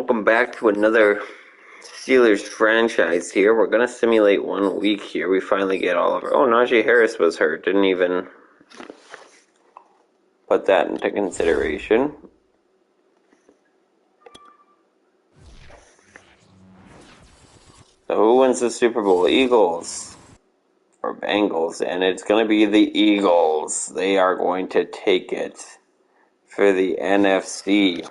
Welcome back to another Steelers franchise here. We're going to simulate 1 week here. We finally get all of our... Oh, Najee Harris was hurt. Didn't even put that into consideration. So who wins the Super Bowl? Eagles or Bengals? And it's going to be the Eagles. They are going to take it for the NFC.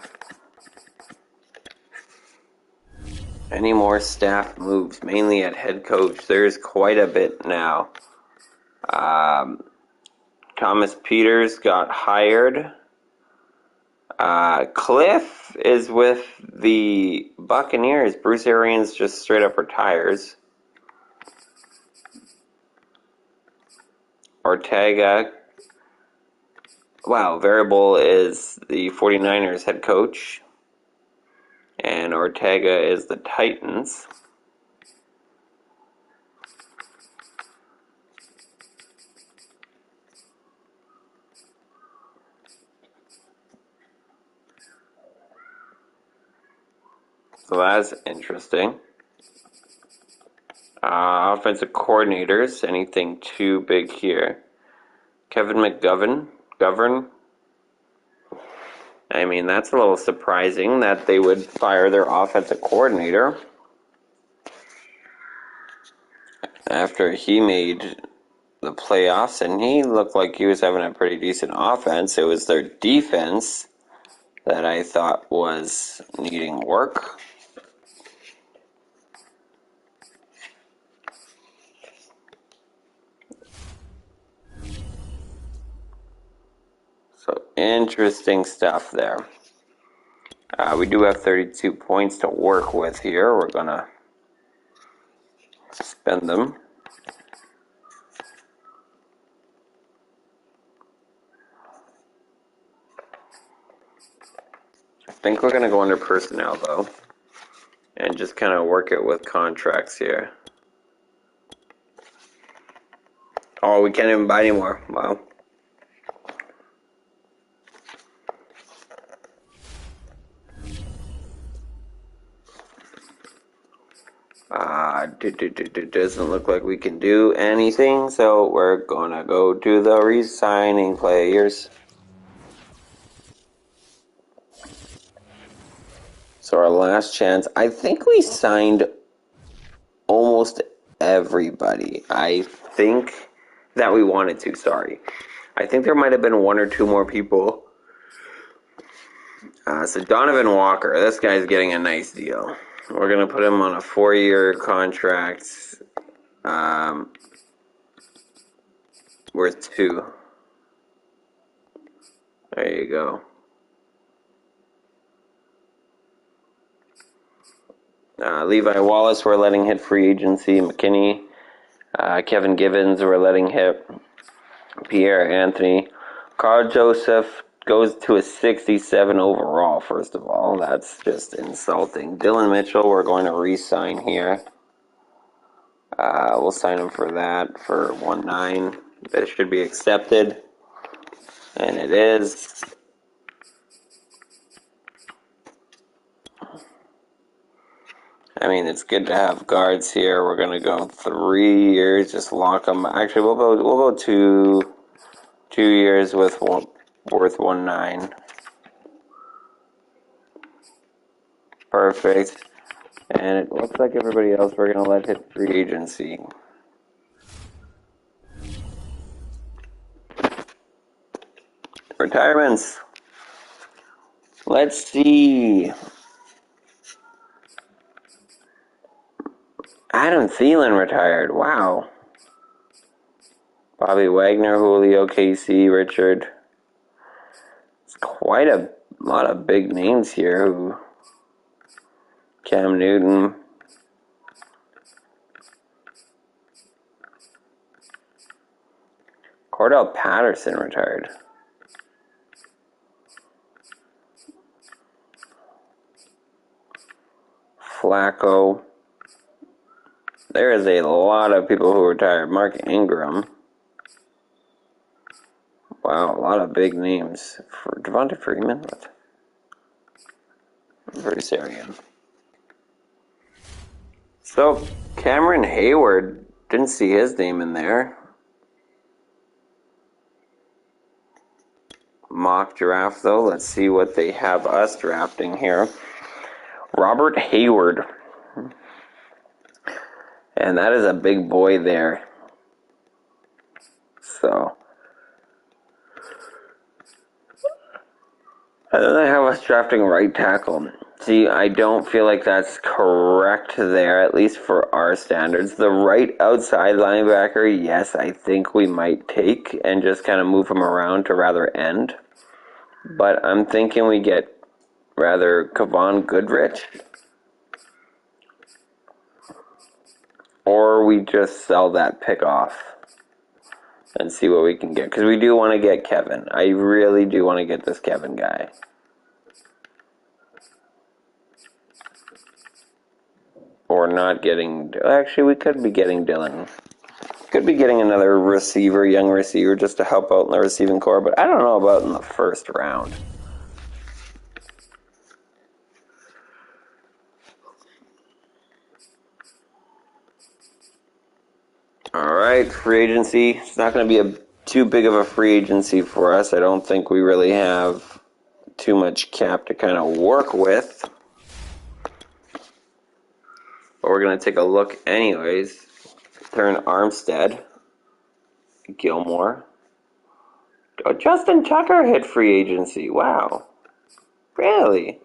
Any more staff moves, mainly at head coach? There's quite a bit now. Thomas Peters got hired. Cliff is with the Buccaneers. Bruce Arians just straight up retires. Ortega. Wow, Variable is the 49ers head coach. And Ortega is the Titans. So that's interesting. Offensive coordinators, anything too big here? Kevin McGovern. I mean, that's a little surprising that they would fire their offensive coordinator after he made the playoffs, and he looked like he was having a pretty decent offense. It was their defense that I thought was needing work. So interesting stuff there. We do have 32 points to work with here. We're going to spend them. I think we're going to go under personnel, though, and just kind of work it with contracts here. Oh, we can't even buy anymore. Wow. Doesn't look like we can do anything, so we're gonna go to the re-signing players. So our last chance, I think we signed almost everybody. I think that we wanted to, sorry. I think there might have been one or two more people. So Donovan Walker, this guy's getting a nice deal. We're going to put him on a 4-year contract worth 2. There you go. Levi Wallace, we're letting hit free agency. McKinney, Kevin Givens, we're letting hit. Pierre Anthony. Carl Joseph goes to a 67 overall, first of all. That's just insulting. Dylan Mitchell, we're going to re-sign here. We'll sign him for that, for 1.9. That should be accepted. And it is. I mean, it's good to have guards here. We're going to go 3 years, just lock them. Actually, we'll go 2 years with worth 1.9. Perfect. And it looks like everybody else we're going to let hit free agency. Retirements. Let's see. Adam Thielen retired. Wow. Bobby Wagner, Julio, Casey, Richard. It's quite a lot of big names here. Cam Newton. Cordell Patterson retired. Flacco. There is a lot of people who retired. Mark Ingram. Wow, a lot of big names. For Devonta Freeman? What? Versarian. So, Cameron Hayward, didn't see his name in there. Mock draft, though. Let's see what they have us drafting here. Robert Hayward. And that is a big boy there. So, and then I have us drafting right tackle. See, I don't feel like that's correct there, at least for our standards. The right outside linebacker, yes, I think we might take and just kind of move him around to rather end. But I'm thinking we get rather Kevon Goodrich. Or we just sell that pick off and see what we can get. Because we do want to get Kevin. I really do want to get this Kevin guy. Or not getting... Actually, we could be getting Dylan. Could be getting another receiver, young receiver, just to help out in the receiving core. But I don't know about in the first round. Alright, free agency. It's not going to be too big of a free agency for us. I don't think we really have too much cap to kind of work with. But we're going to take a look anyways. Turn Armstead. Gilmore. Oh, Justin Tucker hit free agency. Wow. Really?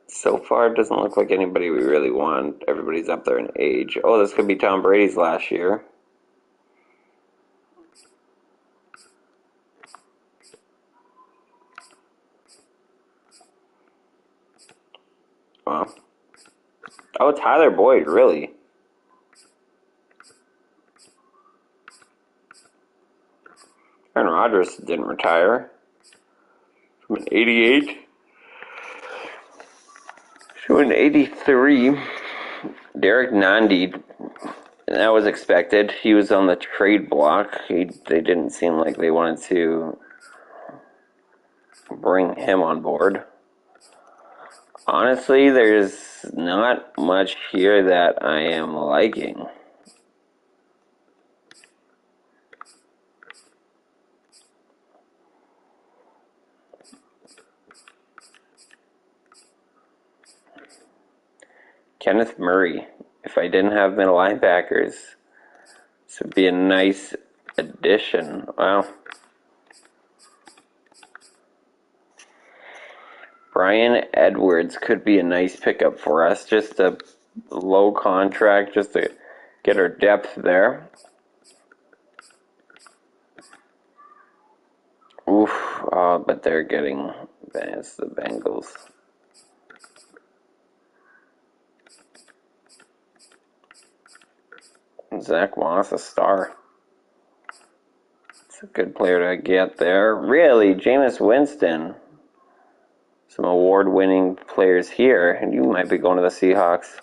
So far, it doesn't look like anybody we really want. Everybody's up there in age. Oh, this could be Tom Brady's last year. Well. Oh, Tyler Boyd, really? Aaron Rodgers didn't retire. From an 88 to an 83. Derek Nandi, that was expected. He was on the trade block. They didn't seem like they wanted to bring him on board. Honestly, there's not much here that I am liking. Kenneth Murray. If I didn't have middle linebackers, this would be a nice addition. Well, Brian Edwards could be a nice pickup for us. Just a low contract, just to get our depth there. Oof, but they're getting advanced, the Bengals. Zach Moss, a star. It's a good player to get there. Really, Jameis Winston. Some award-winning players here, and you might be going to the Seahawks.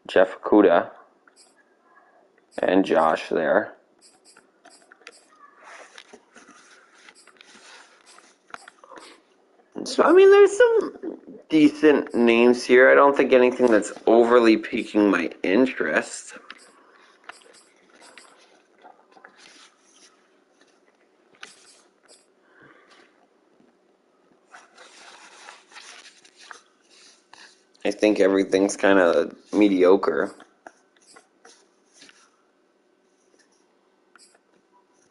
Jeff Okudah and Josh there. So, I mean, there's some decent names here. I don't think anything that's overly piquing my interest. I think everything's kind of mediocre.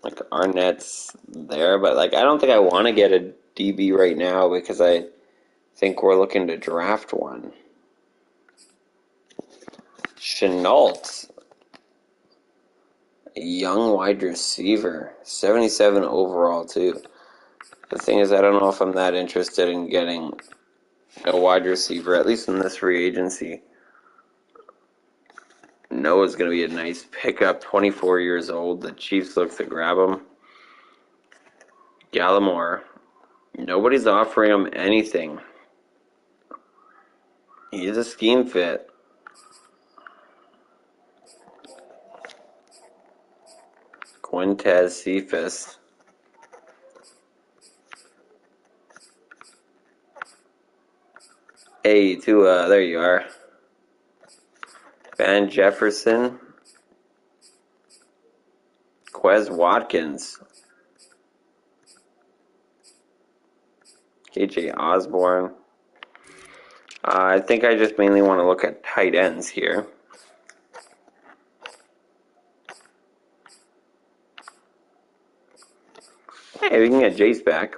Like, Arnett's there, but, like, I don't think I want to get a DB right now because I think we're looking to draft one. Chenault, a young wide receiver, 77 overall, too. The thing is, I don't know if I'm that interested in getting a wide receiver, at least in this free agency. Noah's going to be a nice pickup, 24 years old. The Chiefs look to grab him. Gallimore. Nobody's offering him anything. He's a scheme fit. Quintez Cephas. Hey, Tua, there you are. Van Jefferson. Quez Watkins. KJ Osborne. I think I just mainly want to look at tight ends here. Hey, we can get Jace back.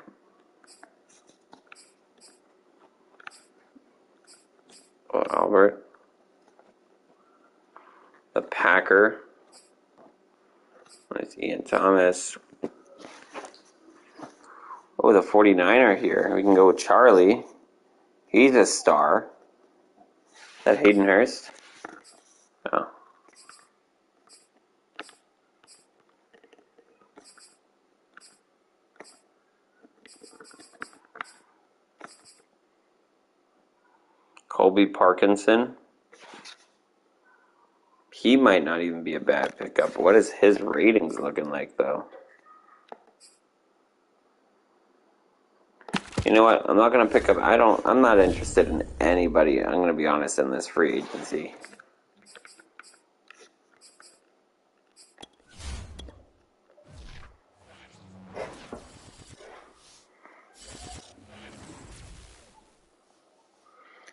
Oh, Albert. The Packer. There's Ian Thomas. Oh, the 49er here. We can go with Charlie. He's a star. Is that Hayden Hurst? Oh. Colby Parkinson. He might not even be a bad pickup. What is his ratings looking like, though? You know what? I'm not going to pick up. I'm not interested in anybody. I'm going to be honest in this free agency.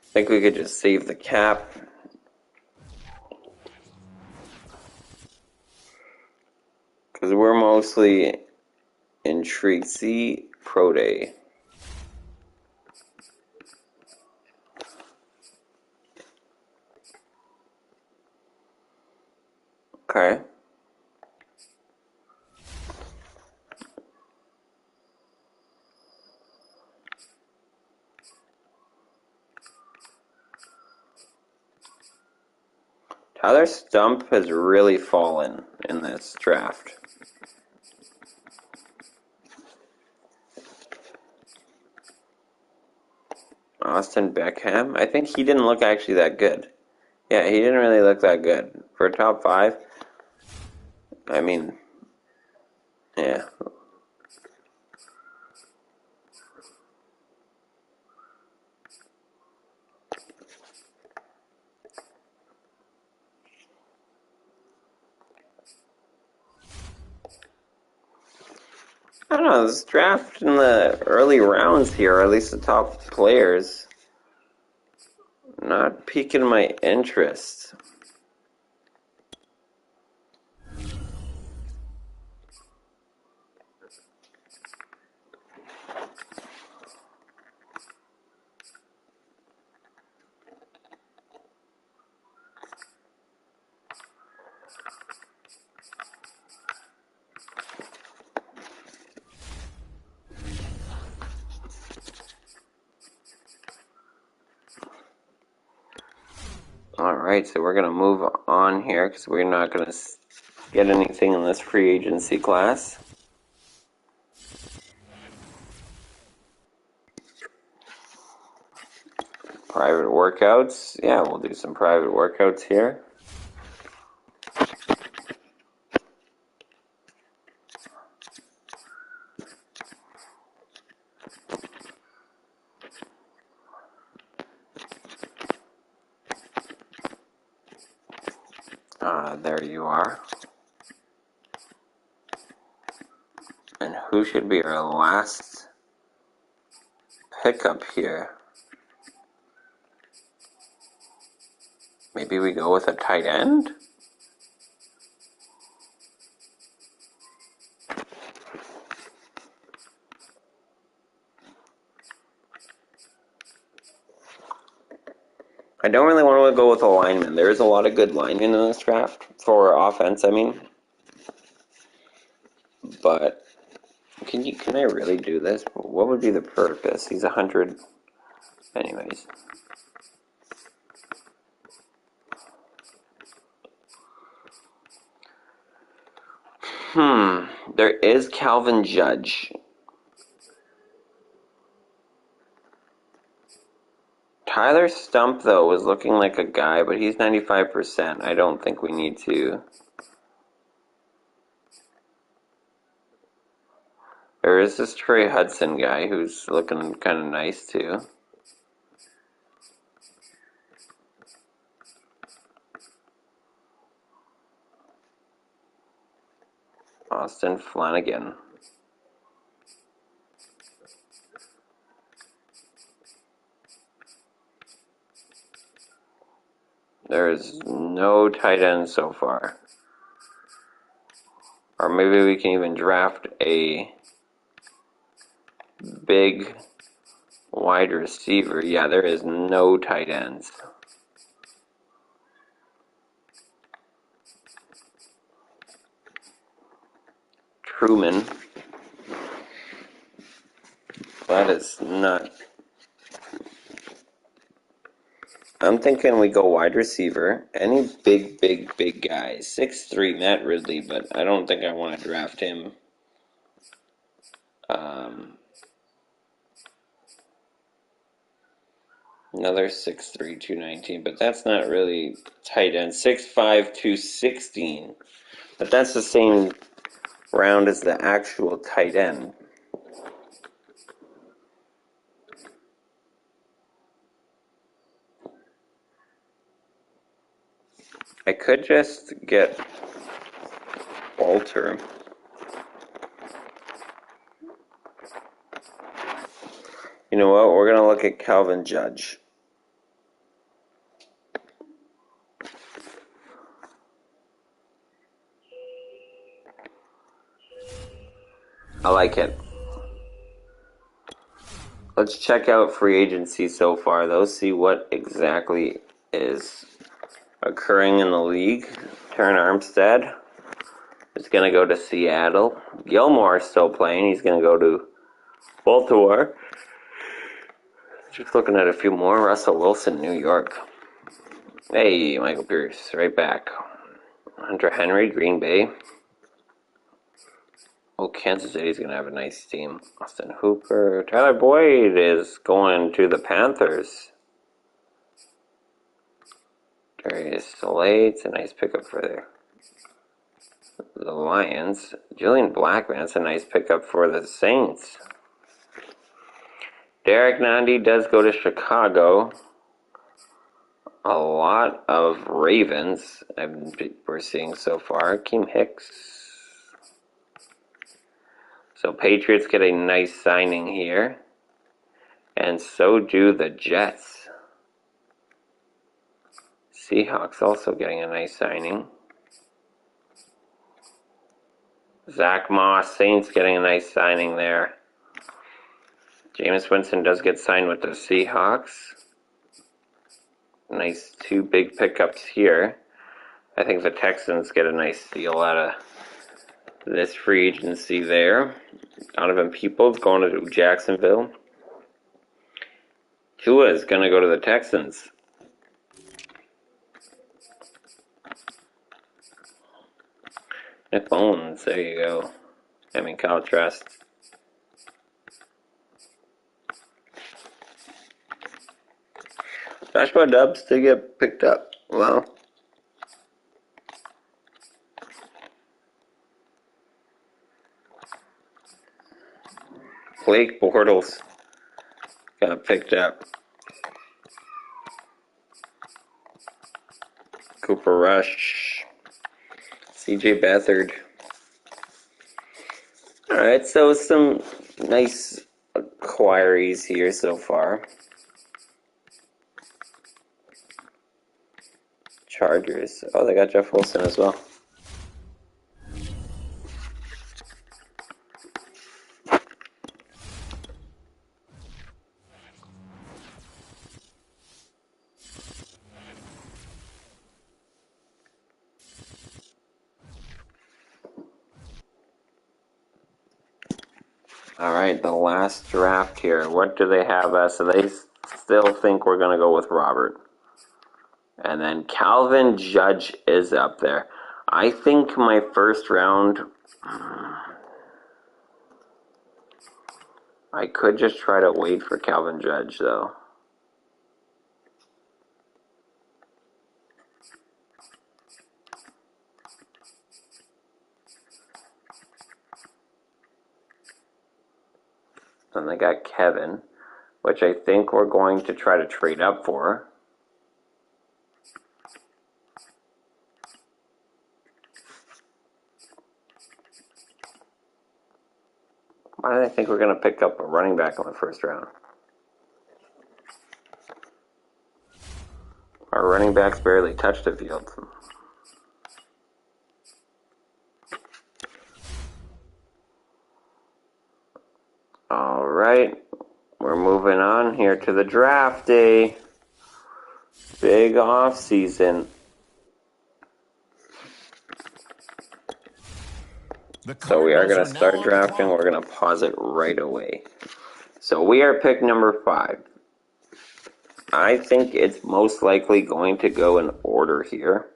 I think we could just save the cap. Because we're mostly intrigued. See Pro Day. Okay. Tyler Stump has really fallen in this draft. Austin Beckham. I think he didn't look actually that good. Yeah, he didn't really look that good. For a top 5, I mean, yeah. I don't know, this draft in the early rounds here, or at least the top players, not piquing my interest. Alright, so we're going to move on here because we're not going to get anything in this free agency class. Private workouts. Yeah, we'll do some private workouts here. There you are. And who should be our last pickup here? Maybe we go with a tight end? I don't really want to go with a lineman. There is a lot of good linemen in this draft, for offense, I mean. But can I really do this? What would be the purpose? He's 100. Anyways. There is Calvin Judge. Tyler Stump, though, was looking like a guy, but he's 95%. I don't think we need to. There is this Trey Hudson guy who's looking kind of nice, too. Austin Flanagan. There is no tight end so far. Or maybe we can even draft a big wide receiver. Yeah, there is no tight ends. Truman. That is not. I'm thinking we go wide receiver. Any big guys. 6'3", Matt Ridley, but I don't think I want to draft him. Another 6'3", 219, but that's not really tight end. 6'5", 216. But that's the same round as the actual tight end. I could just get Walter. You know what? We're going to look at Calvin Judge. I like it. Let's check out free agency so far, though. See what exactly is occurring in the league. Terron Armstead is going to go to Seattle. Gilmore is still playing. He's going to go to Baltimore. Just looking at a few more. Russell Wilson, New York. Hey, Michael Pierce, right back. Hunter Henry, Green Bay. Oh, Kansas City's going to have a nice team. Austin Hooper. Tyler Boyd is going to the Panthers. Darius Slate's a nice pickup for the Lions. Julian Blackman's a nice pickup for the Saints. Derek Nandi does go to Chicago. A lot of Ravens we're seeing so far. Akeem Hicks. So Patriots get a nice signing here. And so do the Jets. Seahawks also getting a nice signing. Zach Moss, Saints getting a nice signing there. Jameis Winston does get signed with the Seahawks. Nice two big pickups here. I think the Texans get a nice deal out of this free agency there. Donovan Peoples going to Jacksonville. Tua is going to go to the Texans. Nick Bones, there you go. Kyle Trask. Joshua Dobbs to get picked up. Wow. Blake Bortles got picked up. Cooper Rush. CJ Beathard. Alright, so some nice inquiries here so far. Chargers. Oh, they got Jeff Wilson as well. Alright, the last draft here. What do they have us? So they still think we're going to go with Robert. And then Calvin Judge is up there. I think my first round, I could just try to wait for Calvin Judge, though. Then they got Kevin, which I think we're going to try to trade up for. Why did I think we're going to pick up a running back in the first round? Our running backs barely touched the field. All right, we're moving on here to the draft day. Big off season. So we are going to start drafting. We're going to pause it right away. So we are pick number 5. I think it's most likely going to go in order here.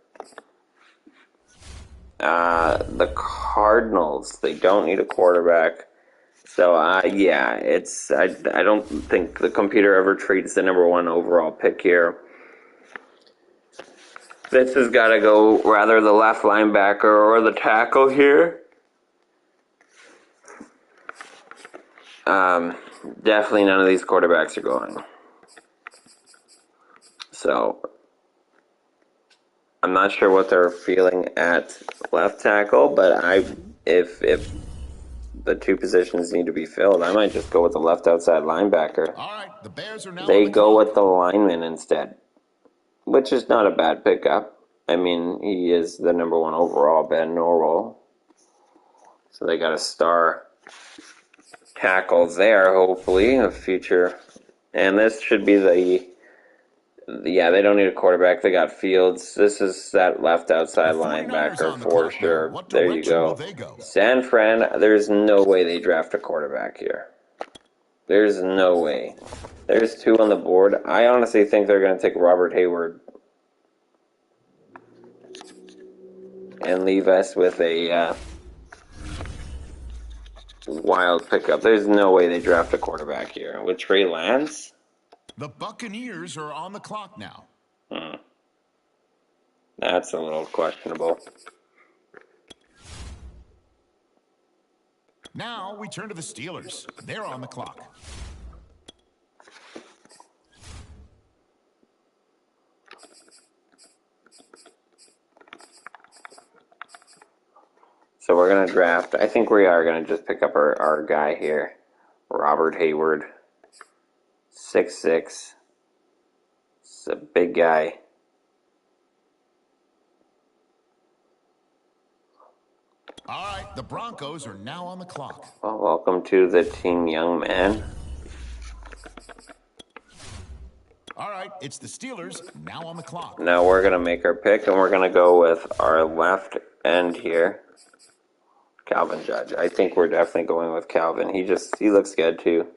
The Cardinals, they don't need a quarterback. So, yeah, I don't think the computer ever trades the number 1 overall pick here. This has got to go rather the left linebacker or the tackle here. Definitely none of these quarterbacks are going. So, I'm not sure what they're feeling at left tackle, but if the 2 positions need to be filled, I might just go with the left outside linebacker. All right, the Bears are now they go with the lineman instead, which is not a bad pickup. I mean, he is the number 1 overall, Ben Norwell. So they got a star tackle there, hopefully, a future. And this should be yeah, they don't need a quarterback. They got Fields. This is that left outside linebacker for sure. There you go. San Fran, there's no way they draft a quarterback here. There's no way. There's 2 on the board. I honestly think they're going to take Robert Hayward and leave us with a wild pickup. There's no way they draft a quarterback here. With Trey Lance? The Buccaneers are on the clock now. That's a little questionable. Now we turn to the Steelers. They're on the clock. So we're going to draft. I think we are going to just pick up our guy here. Robert Hayward. 6'6". It's a big guy. All right, the Broncos are now on the clock. Well, welcome to the team, young man. All right, it's the Steelers now on the clock. Now we're going to make our pick, and we're going to go with our left end here, Calvin Judge. I think we're definitely going with Calvin. He looks good too.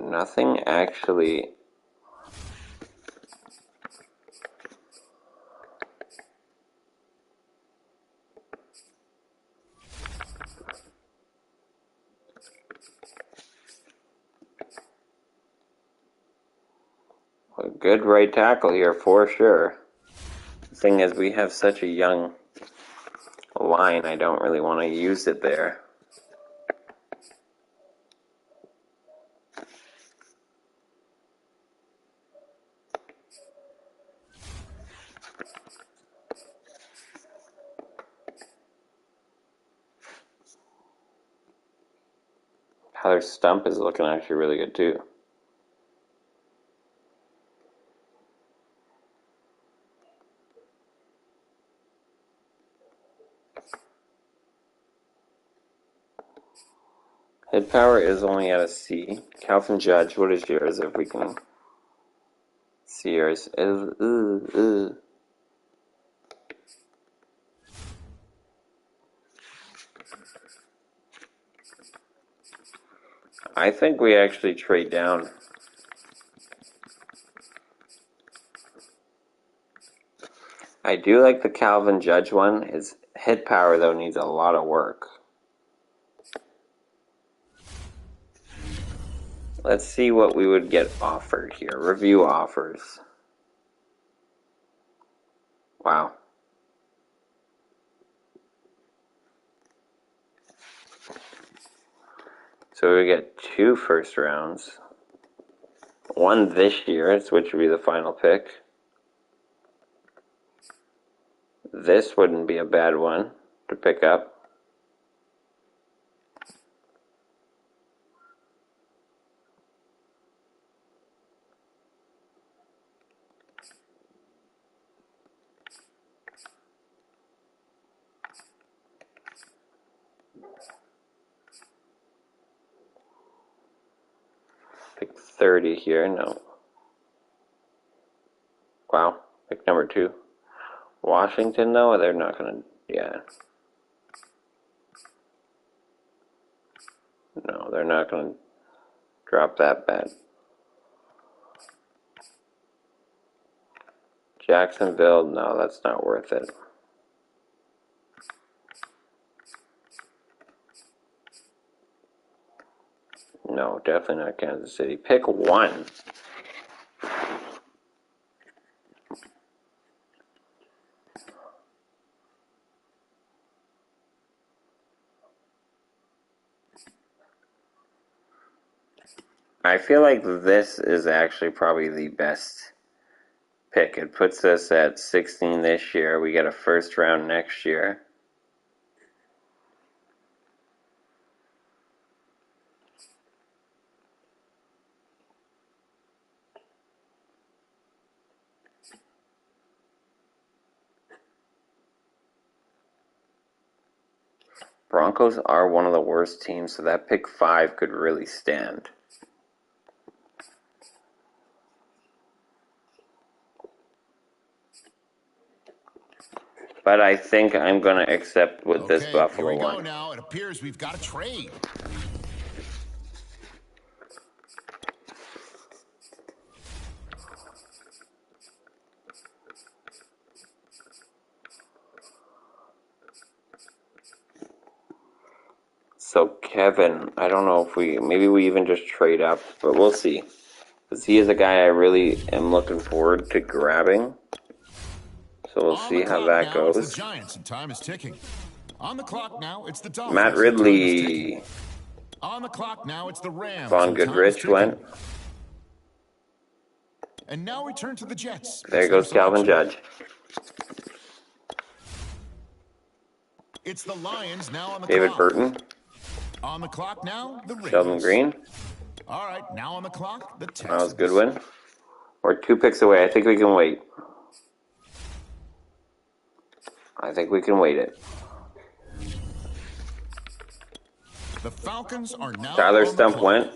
Nothing actually. A good right tackle here for sure. The thing is, we have such a young line, I don't really want to use it there. Tyler Stump is looking actually really good too. Hit power is only at a C. Calvin Judge, what is yours if we can see yours? I think we actually trade down. I do like the Calvin Judge one. His hit power, though, needs a lot of work. Let's see what we would get offered here. Review offers. Wow. So we get 2 first rounds. 1 this year, which would be the final pick. This wouldn't be a bad one. to pick up. Pick 30 here, no. Wow, pick number 2. Washington, though, they're not going to, yeah. No, they're not going to drop that bad. Jacksonville, no, that's not worth it. No, definitely not Kansas City. Pick 1. I feel like this is actually probably the best pick. It puts us at 16 this year. We get a first round next year. Broncos are one of the worst teams, so that pick 5 could really stand. But I think I'm going to accept with this Buffalo here we go one. now. It appears we've got a trade. So Kevin, I don't know if maybe we even just trade up, but we'll see. Because he is a guy I really am looking forward to grabbing. So we'll see how that goes. It's the Giants, and time is ticking. On the clock now, it's the Dolphins. Matt Ridley. On the clock now, it's the Rams. Vaughn Goodrich went. And now we turn to the Jets. There goes Calvin Judge. It's the Lions now on the David clock. Burton. On the clock now, the Ravens. Sheldon Green. All right, now on the clock, the Texans. Miles Goodwin. We're 2 picks away. I think we can wait. I think we can wait it. The Falcons are now Tyler Stump went.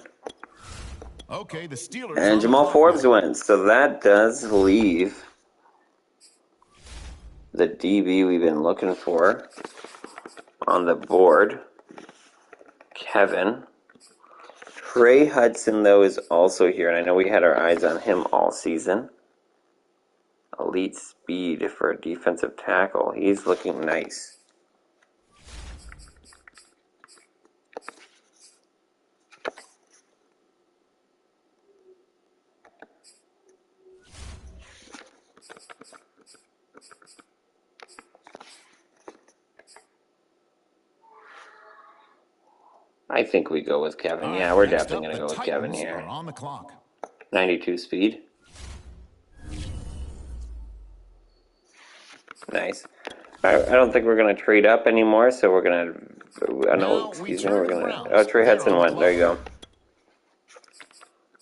Okay, the Steelers. And Jamal Forbes went. So that does leave the DB we've been looking for on the board. Kevin. Trey Hudson, though, is also here, and I know we had our eyes on him all season. Elite speed for a defensive tackle. He's looking nice. I think we go with Kevin. Yeah, we're definitely going to go with Kevin here. On the clock. 92 speed. Nice. I don't think we're going to trade up anymore, so we're going to... no, excuse me. We're going to... Oh, Trey Hudson went. There you go.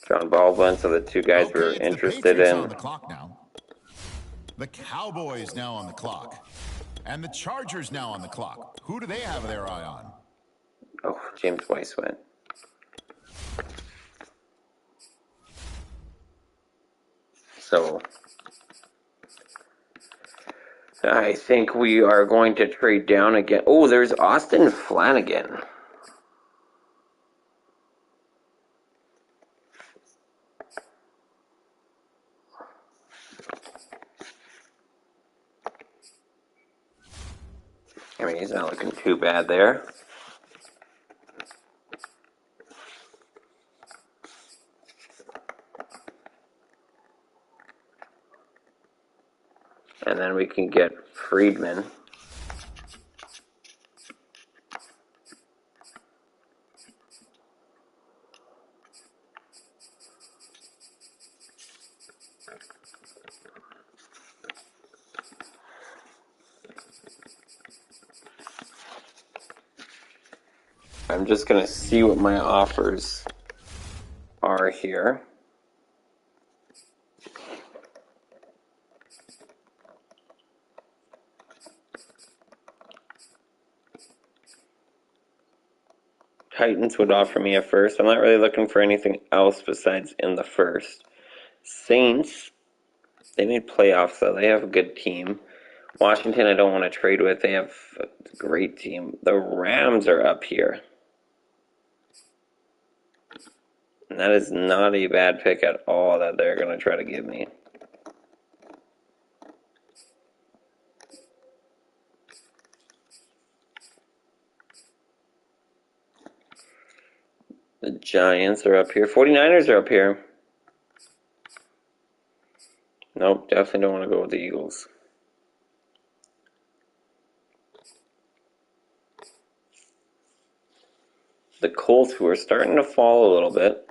John Baldwin, so the 2 guys we're interested in. On the clock now. The Cowboys now on the clock. And the Chargers now on the clock. Who do they have their eye on? Oh, James Weiss went. So, I think we are going to trade down again. Oh, there's Austin Flanagan. I mean, he's not looking too bad there. And then we can get Friedman. I'm just going to see what my offers are here. Titans would offer me a first. I'm not really looking for anything else besides in the first. Saints, they made playoffs, though. They have a good team. Washington, I don't want to trade with. They have a great team. The Rams are up here. And that is not a bad pick at all that they're going to try to give me. The Giants are up here. 49ers are up here. Nope, definitely don't want to go with the Eagles. The Colts, who are starting to fall a little bit.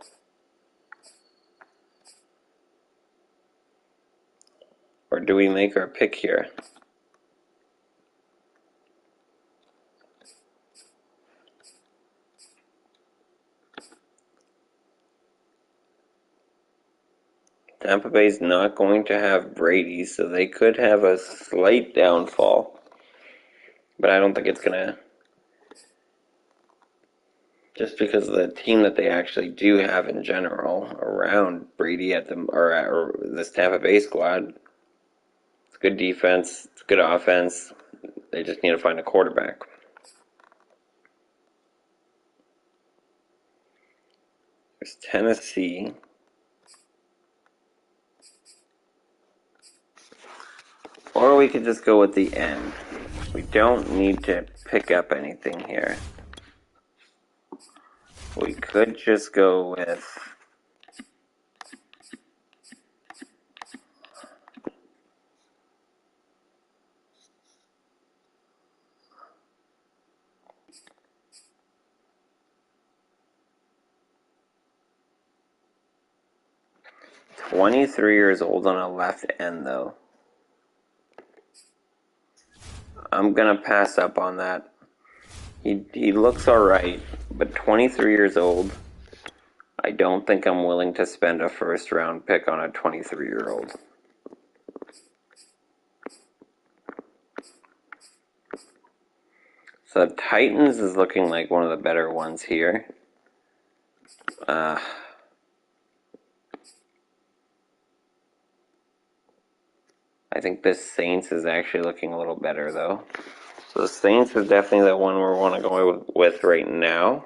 Or do we make our pick here? Tampa Bay's not going to have Brady, so they could have a slight downfall. But I don't think it's going to. Just because of the team that they actually do have in general around Brady or this Tampa Bay squad. It's good defense, it's good offense. They just need to find a quarterback. There's Tennessee. Or we could just go with the end. We don't need to pick up anything here. We could just go with $23 years old on a left end, though. I'm going to pass up on that. He looks alright, but 23 years old, I don't think I'm willing to spend a first round pick on a 23-year-old. So Titans is looking like one of the better ones here. I think the Saints is actually looking a little better, though. So the Saints is definitely the one we want to go with right now.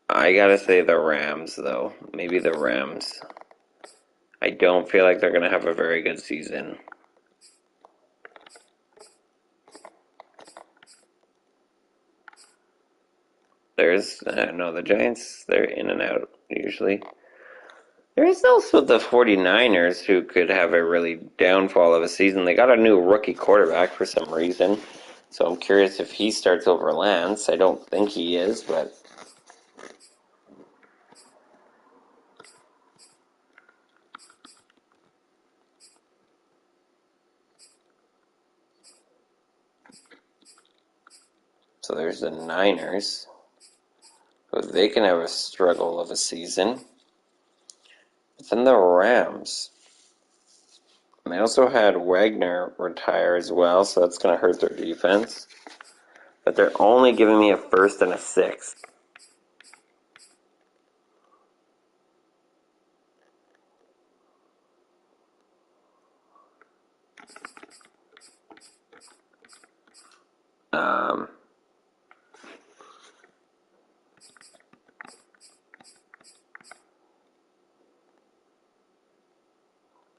I gotta say the Rams, though. Maybe the Rams. I don't feel like they're going to have a very good season. The Giants, they're in and out usually. There's also the 49ers who could have a really downfall of a season. They got a new rookie quarterback for some reason. So I'm curious if he starts over Lance. I don't think he is, but so there's the Niners. But they can have a struggle of a season. But then the Rams. And they also had Wagner retire as well, so that's going to hurt their defense. But they're only giving me a first and a sixth.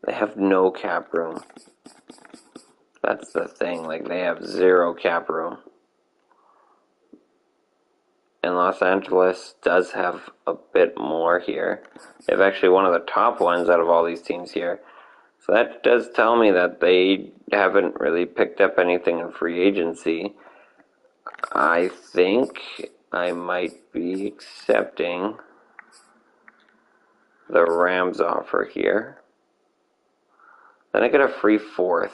They have no cap room. That's the thing. Like, they have zero cap room. And Los Angeles does have a bit more here. They have actually one of the top ones out of all these teams here. So that does tell me that they haven't really picked up anything in free agency. I think I might be accepting the Rams offer here. Then I get a free fourth.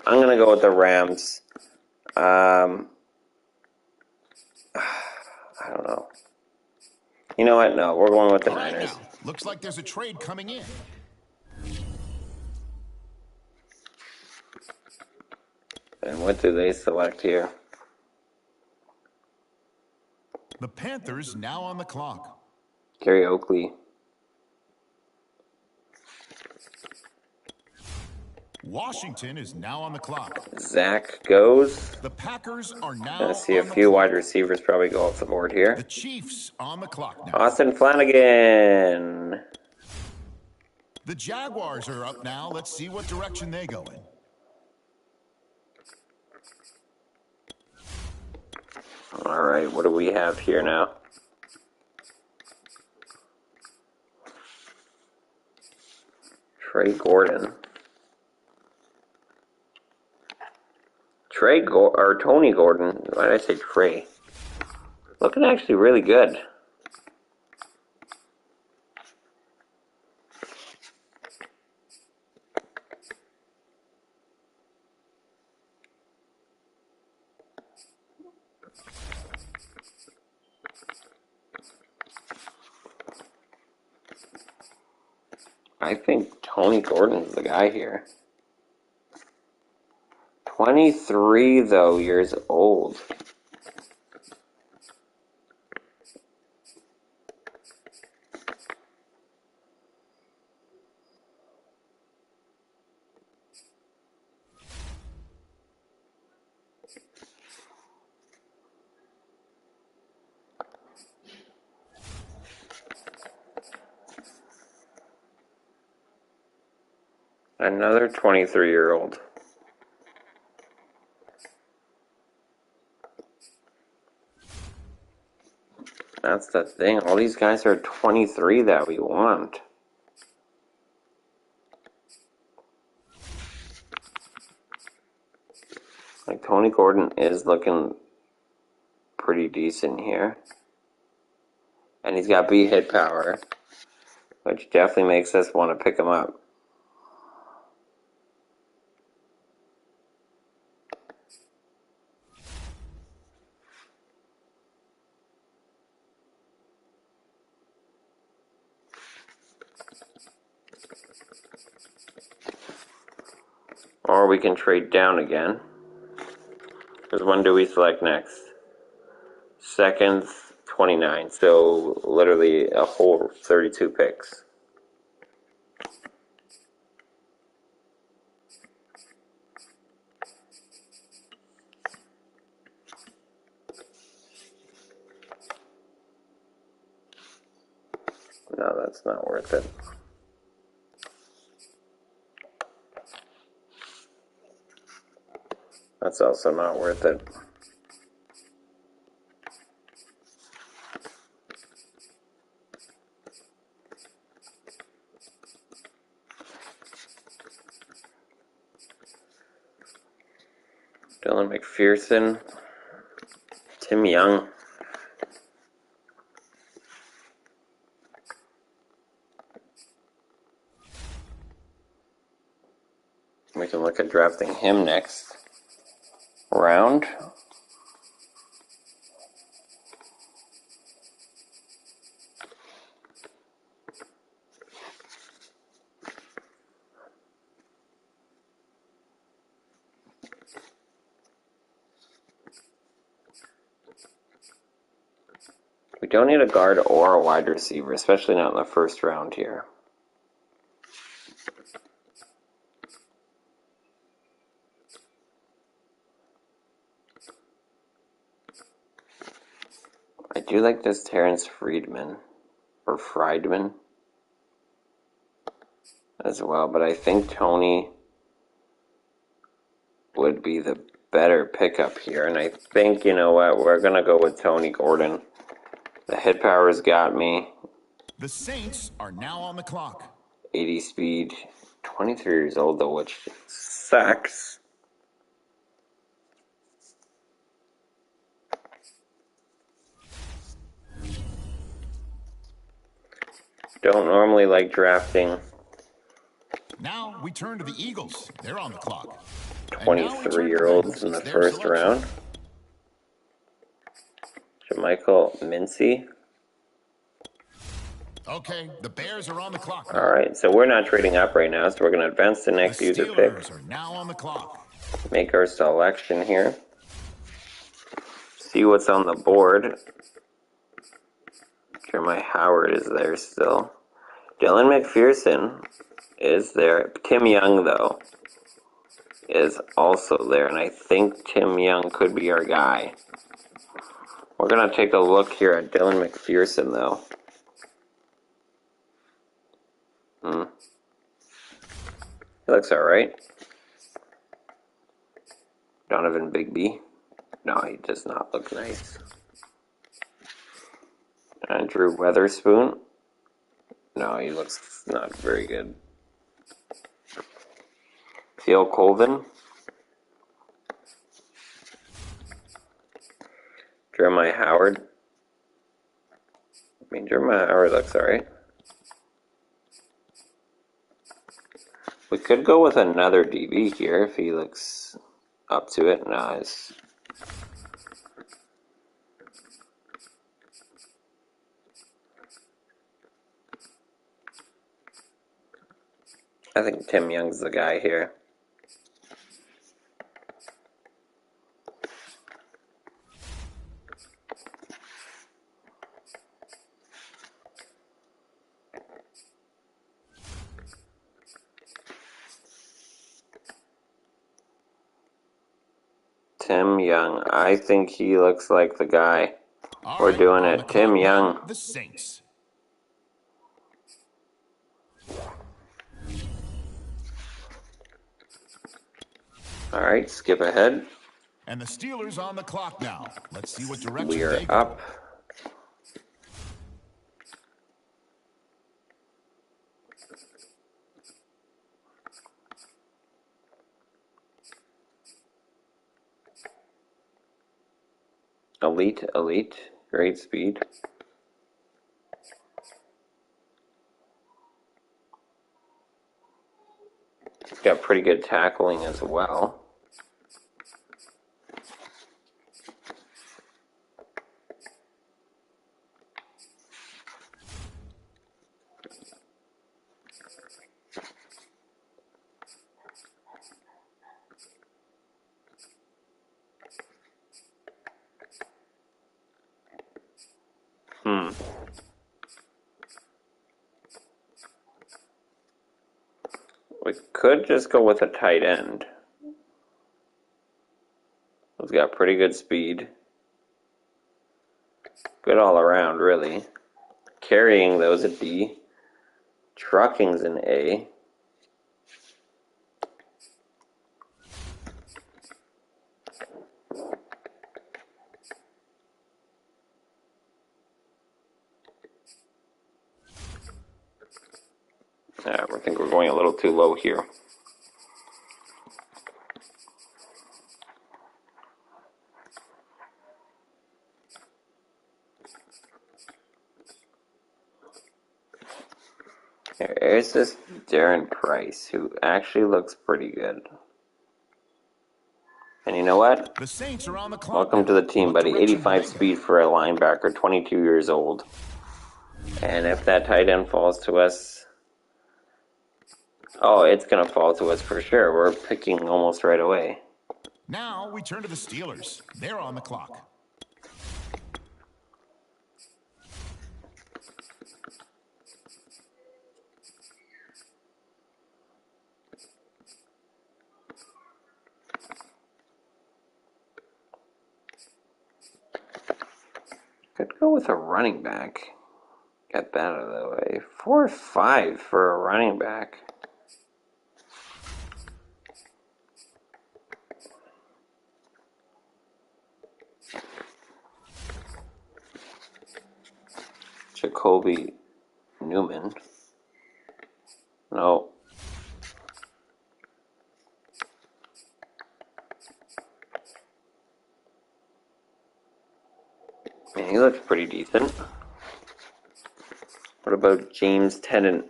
I'm going to go with the Rams. I don't know. You know what? No, we're going with the Niners. Now, looks like there's a trade coming in. And what do they select here? The Panthers now on the clock. Gary Oakley. Washington is now on the clock. Zach goes. The Packers are now Gonna see a on the few clock. wide receivers probably go off the board here. The Chiefs on the clock now. Austin Flanagan. The Jaguars are up now. Let's see what direction they go in. All right, what do we have here now? Trey Gordon. Tony Gordon. Why did I say Trey? Looking actually really good. I think Tony Gordon's the guy here. 23, though, years old. Another 23-year-old. That's the thing. All these guys are 23 that we want. Like, Tony Gordon is looking pretty decent here. And he's got beat hit power, which definitely makes us want to pick him up. Or we can trade down again. Because when do we select next? Second, 29. So literally a whole 32 picks. No, that's not worth it. That's also not worth it. Dylan McPherson, Tim Young. We can look at drafting him next round. We don't need a guard or a wide receiver, especially not in the first round here. I do like this Terrence Friedman as well, but I think Tony would be the better pickup here, and I think, you know what, we're going to go with Tony Gordon. The hit power's got me. The Saints are now on the clock. 80 speed, 23 years old though, which sucks. Don't normally like drafting Now we turn to the Eagles. They're on the clock. 23-year-olds in the first round. Jermichael Mincy. Okay, the Bears are on the clock. All right, so we're not trading up right now, so we're going to advance the next user pick. The Steelers are now on the clock. Make our selection here. See what's on the board. Jeremiah Howard is there still. Dylan McPherson is there. Tim Young, though, is also there, and I think Tim Young could be our guy. We're going to take a look here at Dylan McPherson, though. He looks all right. Donovan Bigby. No, he does not look nice. Andrew Weatherspoon. No, he looks not very good. Theo Colvin. Jeremiah Howard. I mean, Jeremiah Howard looks alright. We could go with another DB here if he looks up to it. Nice. I think Tim Young's the guy here. Tim Young. I think he looks like the guy. We're doing it. Tim Young. The Saints. All right, skip ahead. And the Steelers on the clock now. Let's see what direction We are they go. up. Elite. Great speed. Got pretty good tackling as well. We could just go with a tight end. He's got pretty good speed. Good all around, really. Carrying those a D. Trucking's an A. I think we're going a little too low here. There's this Darren Price, who actually looks pretty good. And you know what? The Saints are on the clock. Welcome to the team, buddy. 85 speed for a linebacker, 22 years old. And if that tight end falls to us... Oh, it's going to fall to us for sure. We're picking almost right away. Now we turn to the Steelers. They're on the clock. Could go with a running back. Get that out of the way. 4-5 for a running back. Jacoby Newman. No. Man, he looks pretty decent. What about James Tennant?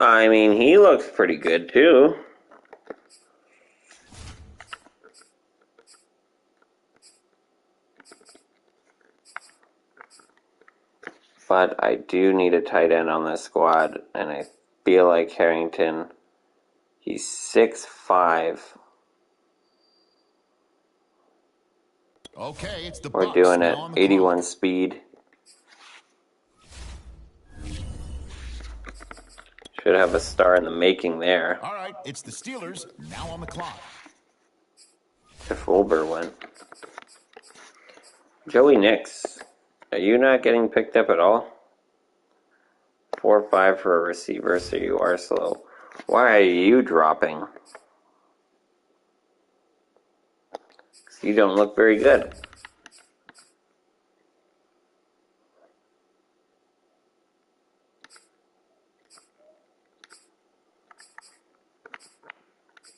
I mean, he looks pretty good too. But I do need a tight end on this squad, and I feel like Harrington, he's 6'5". Okay, it's the We're Bucks doing now it. on the 81 clock. speed. Should have a star in the making there. All right, it's the Steelers now on the clock. If Olber went. Joey Nix, are you not getting picked up at all? 4.5 for a receiver, so you are slow. Why are you dropping? 'Cause you don't look very good.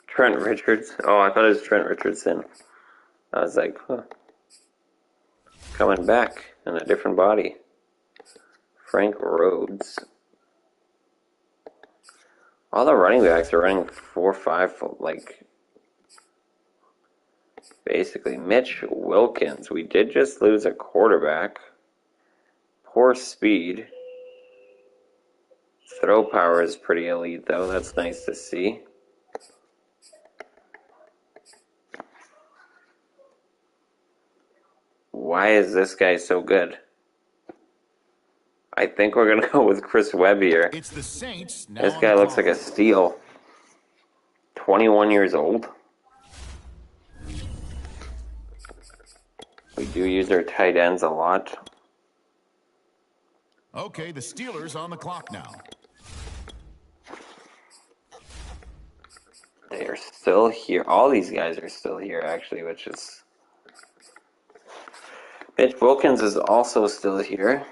Trent Richards. Oh, I thought it was Trent Richardson. I was like, huh. Coming back in a different body. Frank Rhodes. All the running backs are running 4.5, like, basically. Mitch Wilkins. We did just lose a quarterback. Poor speed. Throw power is pretty elite, though. That's nice to see. Why is this guy so good? I think we're going to go with Chris Webb here. It's the Saints now This on guy the looks clock. like a steal. 21 years old. We do use our tight ends a lot. Okay, the Steelers on the clock now. They are still here. All these guys are still here, actually, which is... Mitch Wilkins is also still here.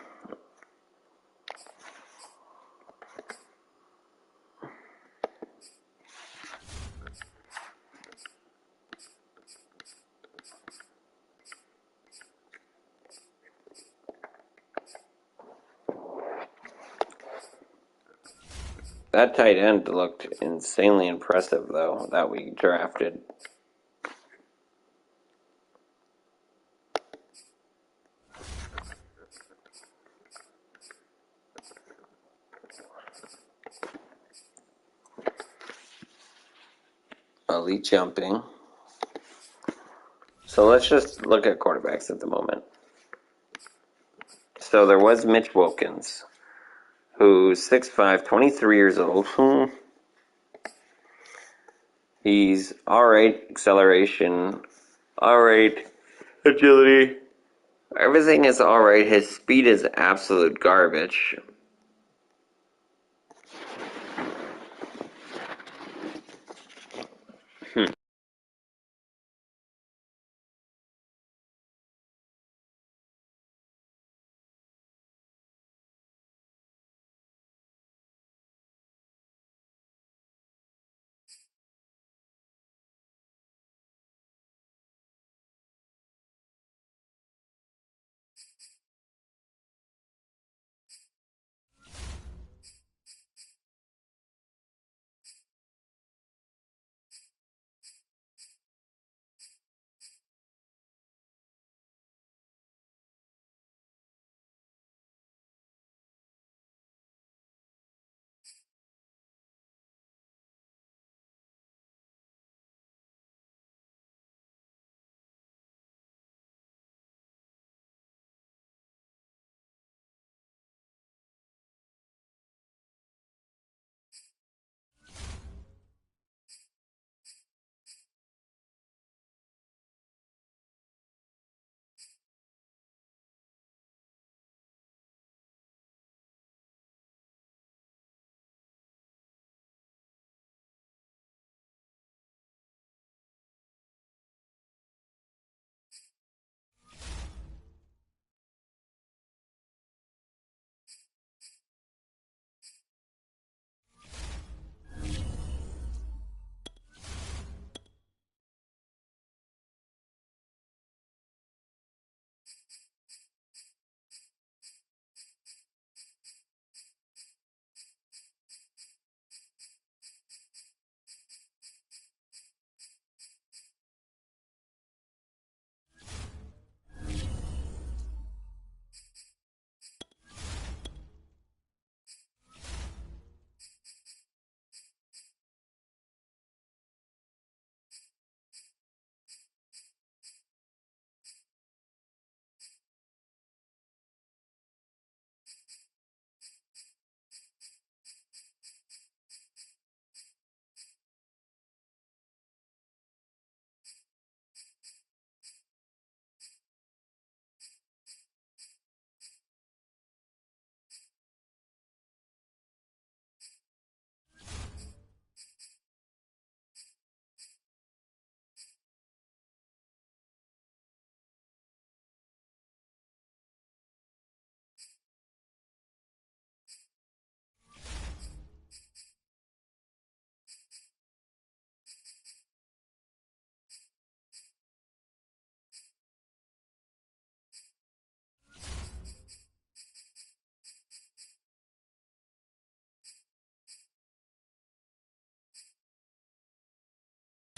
That tight end looked insanely impressive, though, that we drafted. Elite jumping. So let's just look at quarterbacks at the moment. So there was Mitch Wilkins, who's 6'5", 23 years old. He's alright acceleration, alright agility. Everything is alright. His speed is absolute garbage.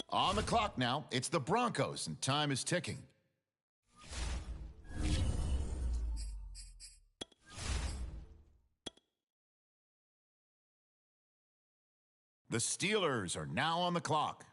On the clock now, it's the Broncos, and time is ticking. The Steelers are now on the clock.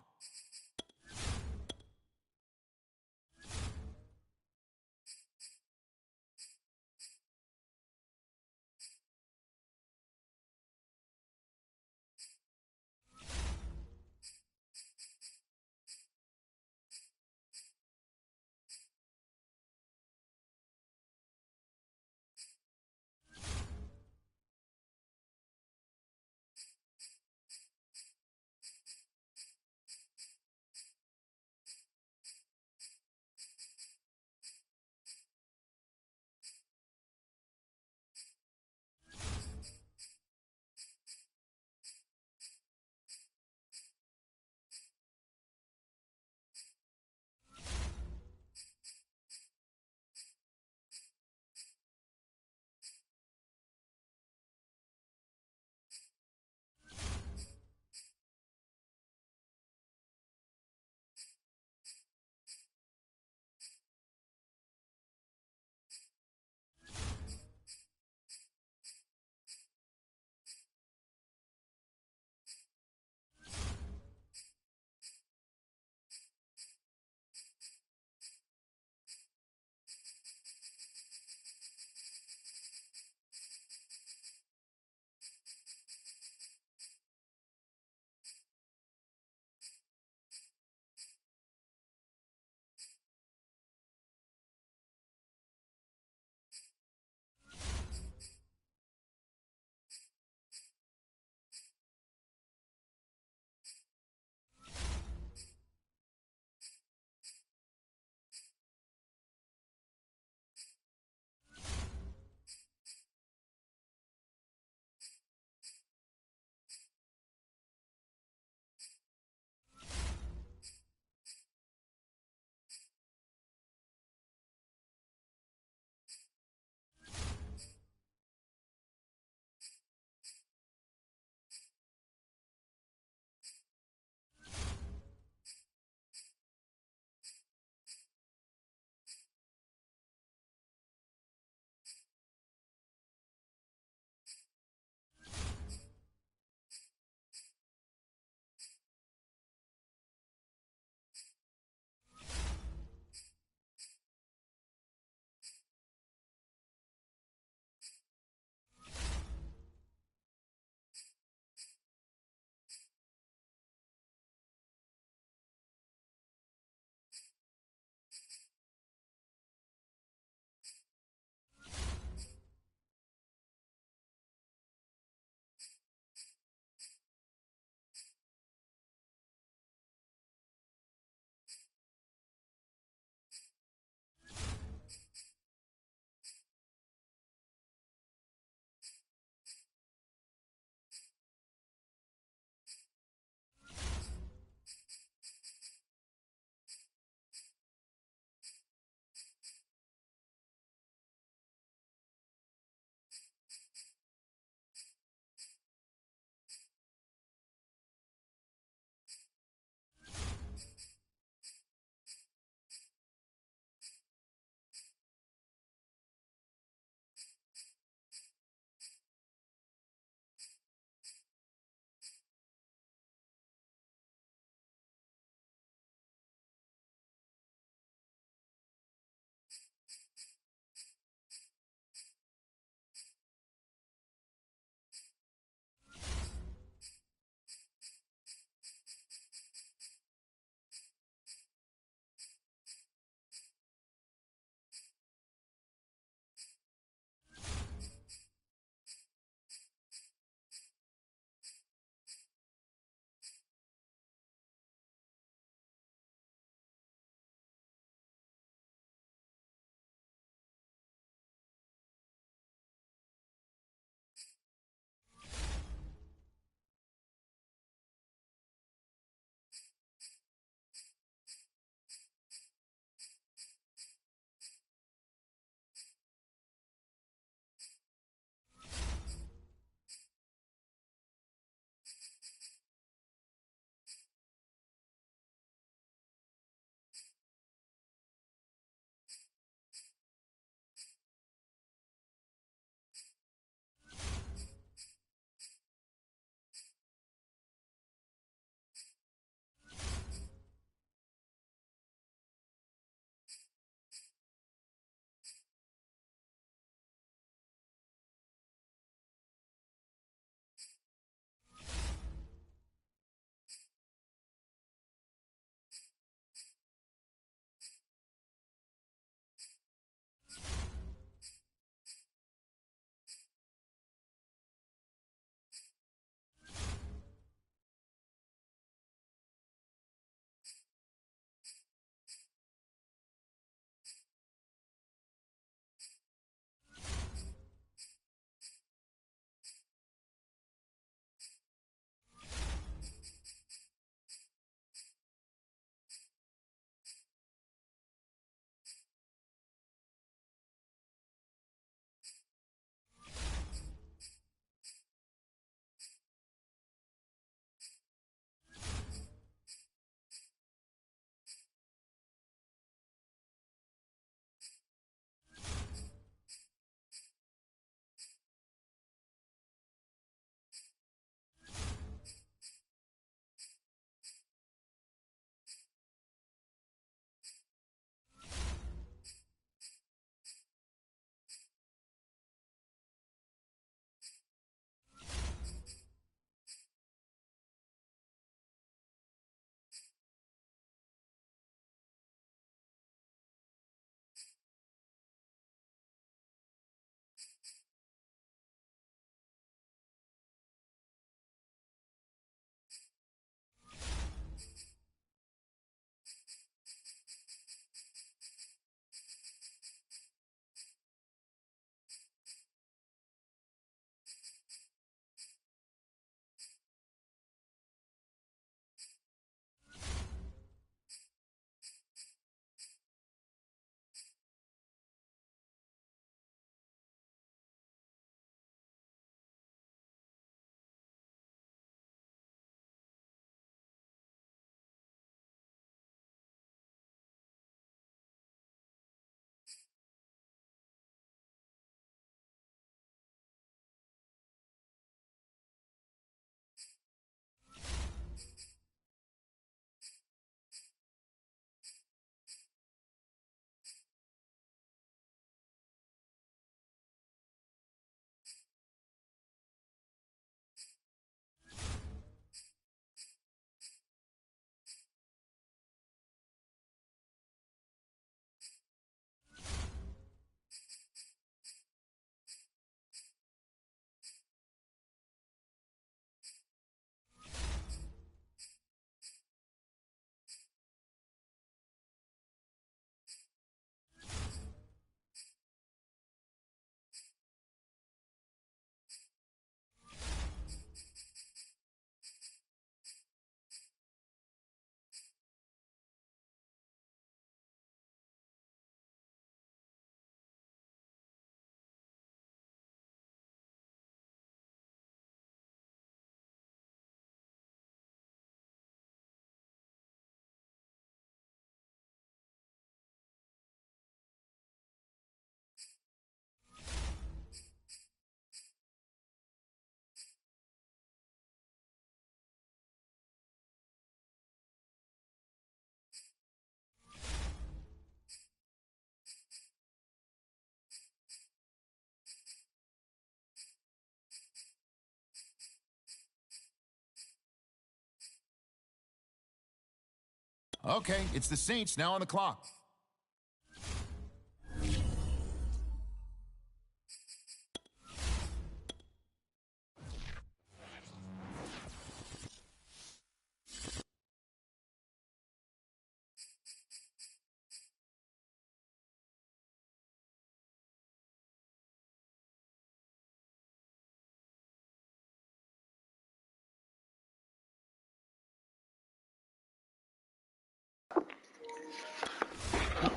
Okay, it's the Saints now on the clock.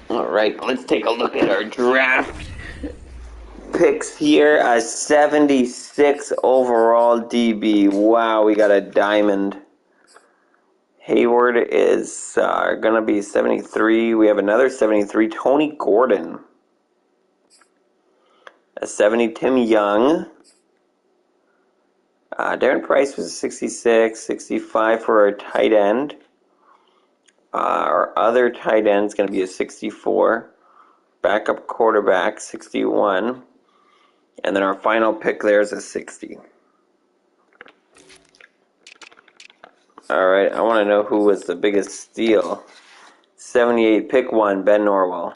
All right, let's take a look at our draft picks here. A 76 overall DB. Wow, we got a diamond. Hayward is going to be 73. We have another 73, Tony Gordon. A 70, Tim Young. Darren Price was 66, 65 for our tight end. Our other tight end is going to be a 64. Backup quarterback, 61. And then our final pick there is a 60. All right, I want to know who was the biggest steal. 78, pick one, Ben Norwell.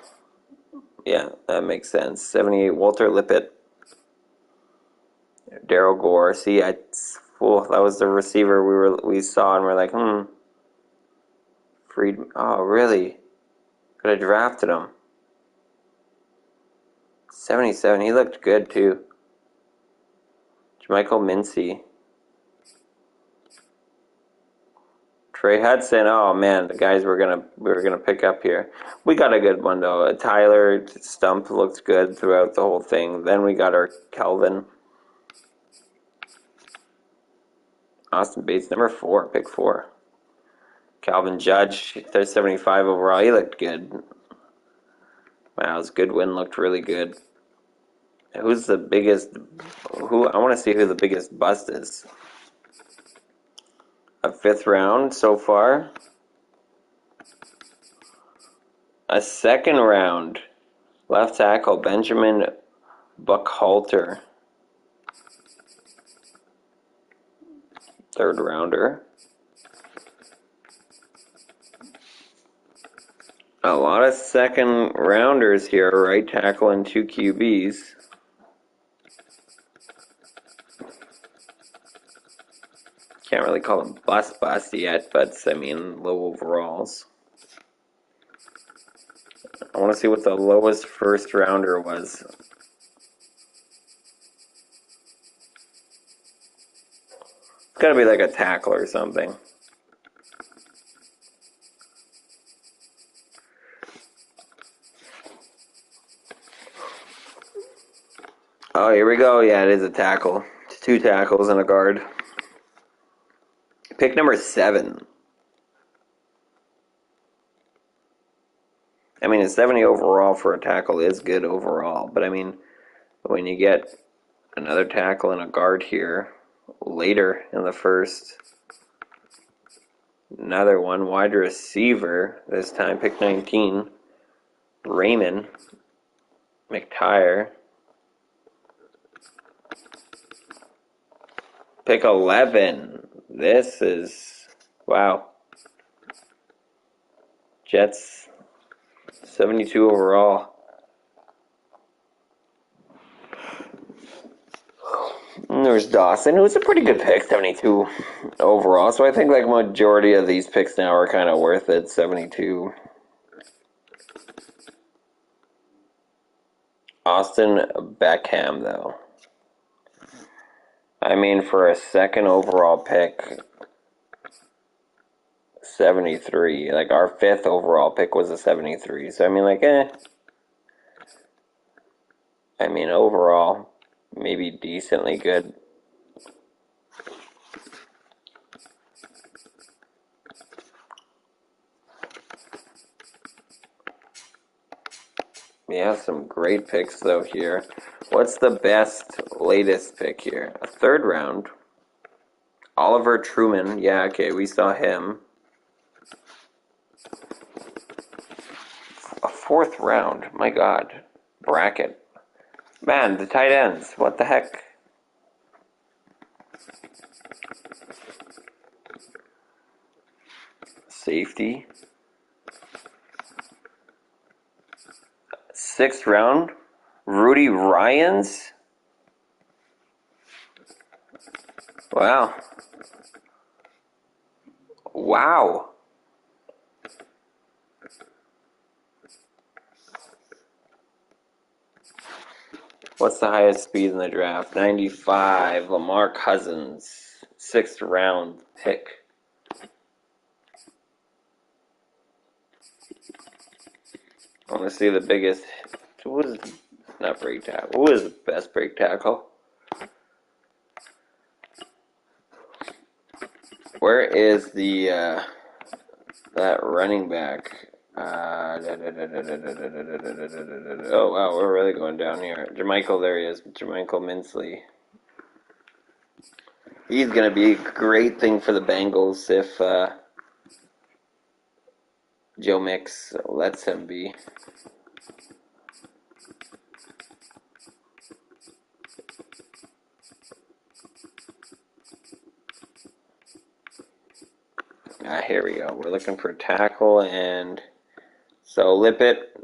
Yeah, that makes sense. 78, Walter Lippett. Daryl Gore. See, that was the receiver we saw, and we're like, Friedman. Oh, really? Could have drafted him. 77. He looked good too. Michael Mincy. Trey Hudson. Oh man, the guys we were gonna pick up here. We got a good one though. Tyler Stump looked good throughout the whole thing. Then we got our Kelvin. Austin Bates, number 4, pick 4. Calvin Judge, 75 overall. He looked good. Miles Goodwin looked really good. Who's the biggest? I want to see who the biggest bust is. A 5th round so far. A 2nd round. Left tackle Benjamin Buckhalter. 3rd rounder. A lot of 2nd rounders here. Right tackle and 2 QBs. Can't really call them bust yet, but I mean low overalls. I want to see what the lowest 1st rounder was. It's got to be like a tackle or something. Oh, here we go. Yeah, it is a tackle. 2 tackles and a guard. Pick number 7. I mean, a 70 overall for a tackle is good overall, but I mean, when you get another tackle and a guard here later in the 1st, another one, wide receiver, this time pick 19, Raymond McTire. Pick 11, this is, wow. Jets, 72 overall. And there's Dawson, who's a pretty good pick, 72 overall. So I think like majority of these picks now are kind of worth it, 72. Austin Beckham, though. I mean, for a 2nd overall pick, 73. Like, our 5th overall pick was a 73. So, I mean, like, I mean, overall, maybe decently good. We have some great picks, though, here. What's the best latest pick here? A 3rd round. Oliver Truman. Yeah, okay, we saw him. A 4th round. My God. Bracket. Man, the tight ends. What the heck? Safety. 6th round. Rudy Ryans. Wow. Wow. What's the highest speed in the draft? 95. Lamar Cousins. 6th round pick. I want to see the biggest. Who is not break tackle? Who is the best break tackle? Where is the that running back? Oh wow, we're really going down here. Jermichael, there he is. Jermichael Minsley. He's gonna be a great thing for the Bengals if Joe Mix lets him be. Here we go. We're looking for tackle, and so Lippett,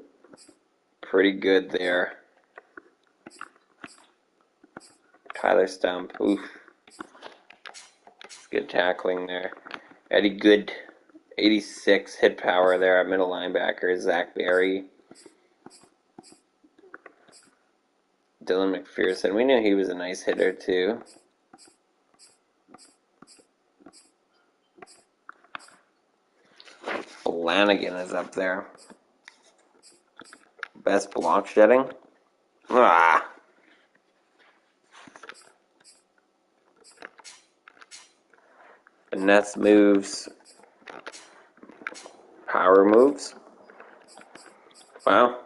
pretty good there. Tyler Stump, oof. Good tackling there. Eddie Good, 86 hit power there at middle linebacker. Zach Berry. Dylan McPherson. We knew he was a nice hitter too. Flanagan is up there. Best block shedding? Ah. Finesse moves. Power moves. Wow.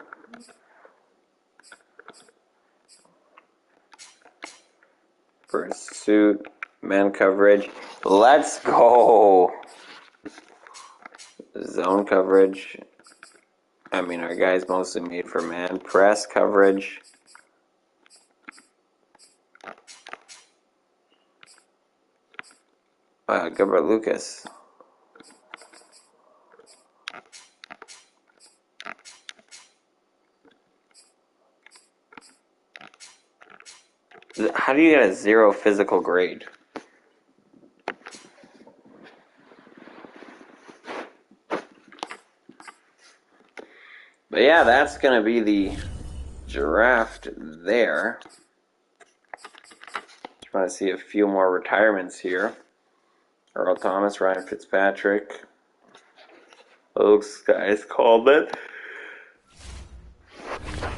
Pursuit. Man coverage. Let's go. Zone coverage. I mean, our guy's mostly made for man. Press coverage. Gilbert Lucas. How do you get a 0 physical grade? But yeah, that's going to be the draft there. Just want to see a few more retirements here. Earl Thomas, Ryan Fitzpatrick. Those guys called it.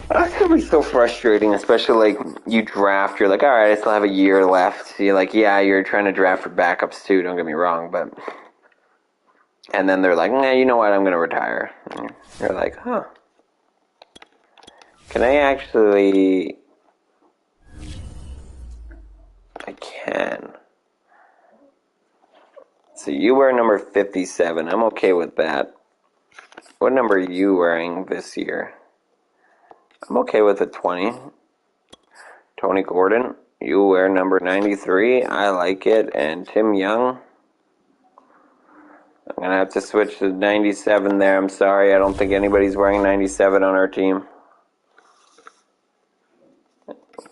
That's gonna be so frustrating, especially like you draft. You're like, all right, I still have a year left. You're like, yeah, you're trying to draft for backups too. Don't get me wrong, but and then they're like, nah, you know what? I'm gonna retire. And you're like, huh? Can I actually? I can. So you wear number 57. I'm okay with that. What number are you wearing this year? I'm okay with a 20. Tony Gordon, you wear number 93. I like it. And Tim Young, I'm going to have to switch to 97 there. I'm sorry. I don't think anybody's wearing 97 on our team.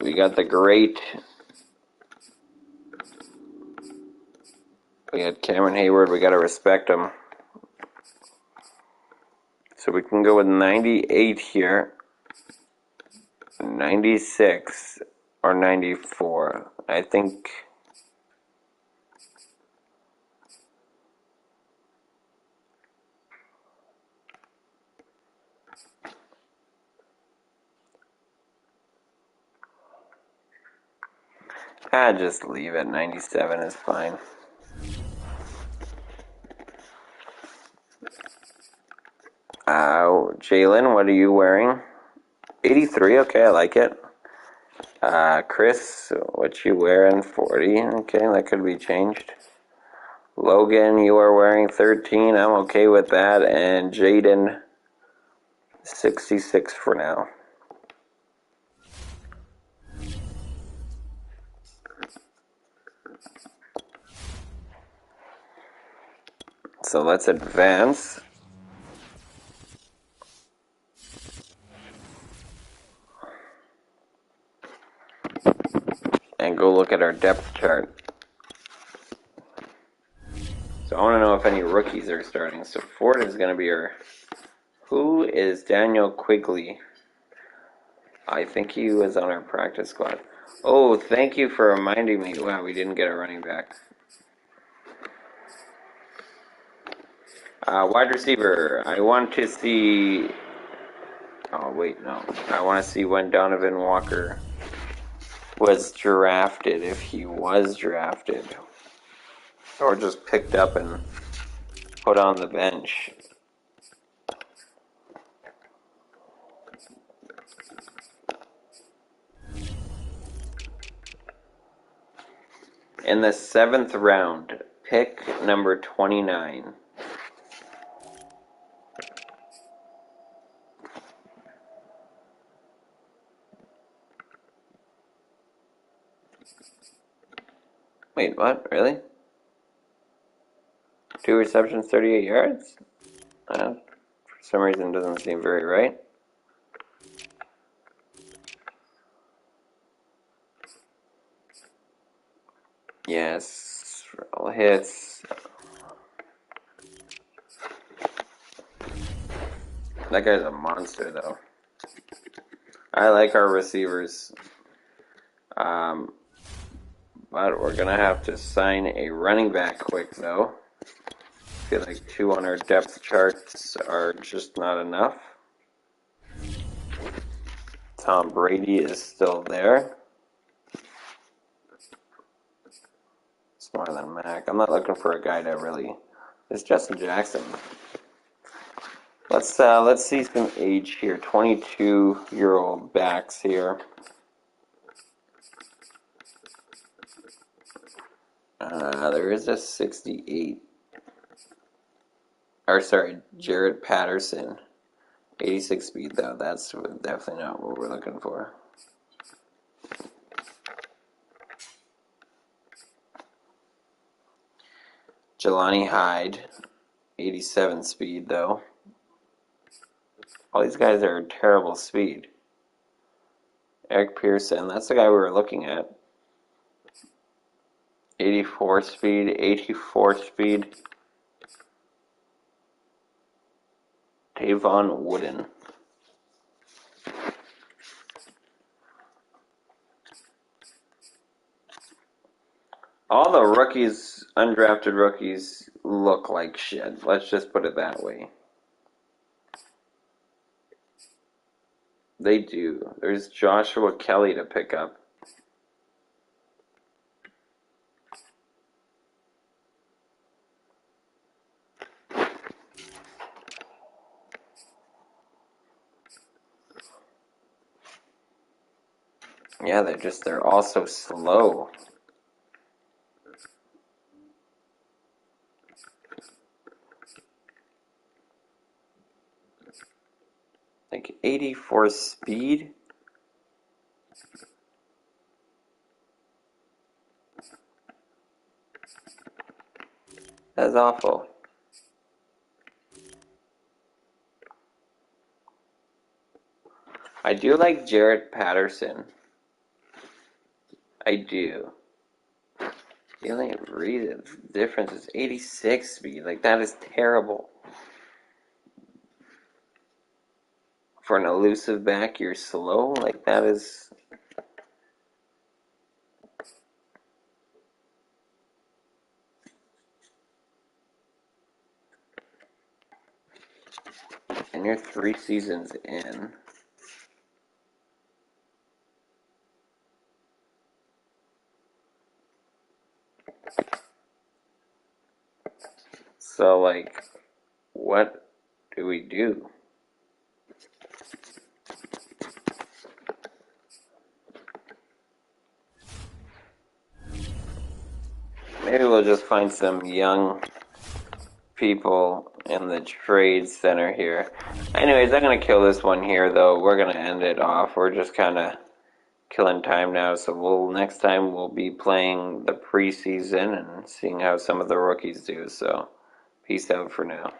We got the great. We got Cameron Hayward. We got to respect him. So we can go with 98 here. 96 or 94. I think. Just leave it. 97 is fine. Jalen, what are you wearing? 83. Okay, I like it. Chris, what you wearing? 40. Okay, that could be changed. Logan, you are wearing 13. I'm okay with that. And Jaden, 66 for now. So let's advance. depth chart. So I want to know if any rookies are starting. So Ford is going to be our... Who is Daniel Quigley? I think he was on our practice squad. Oh, thank you for reminding me. Wow, we didn't get a running back. Wide receiver. I want to see... Oh, wait, no. I want to see when Donovan Walker was drafted, if he was drafted. Or just picked up and put on the bench. In the 7th round, pick number 29. Wait, what? Really? 2 receptions, 38 yards? For some reason, it doesn't seem very right. Yes, all hits. That guy's a monster, though. I like our receivers. But we're going to have to sign a running back quick, though. I feel like 2 on our depth charts are just not enough. Tom Brady is still there. It's more than Mac. I'm not looking for a guy to really... It's Justin Jackson. Let's see some age here. 22-year-old backs here. There is a 68. Or sorry, Jaret Patterson. 86 speed though. That's definitely not what we're looking for. Jelani Hyde. 87 speed though. All these guys are terrible speed. Eric Pearson, that's the guy we were looking at. 84 speed, 84 speed. Tavon Wooden. All the rookies, undrafted rookies, look like shit. Let's just put it that way. They do. There's Joshua Kelly to pick up. Yeah, they're all so slow. Like 84 speed. That's awful. I do like Jaret Patterson. I do. The only reason difference is 86 speed. Like, that is terrible. For an elusive back, you're slow. Like, that is... And you're 3 seasons in. So, like, what do we do? Maybe we'll just find some young people in the trade center here. Anyways, I'm going to kill this one here, though. We're going to end it off. We're just kind of killing time now. So next time we'll be playing the preseason and seeing how some of the rookies do. So peace out for now.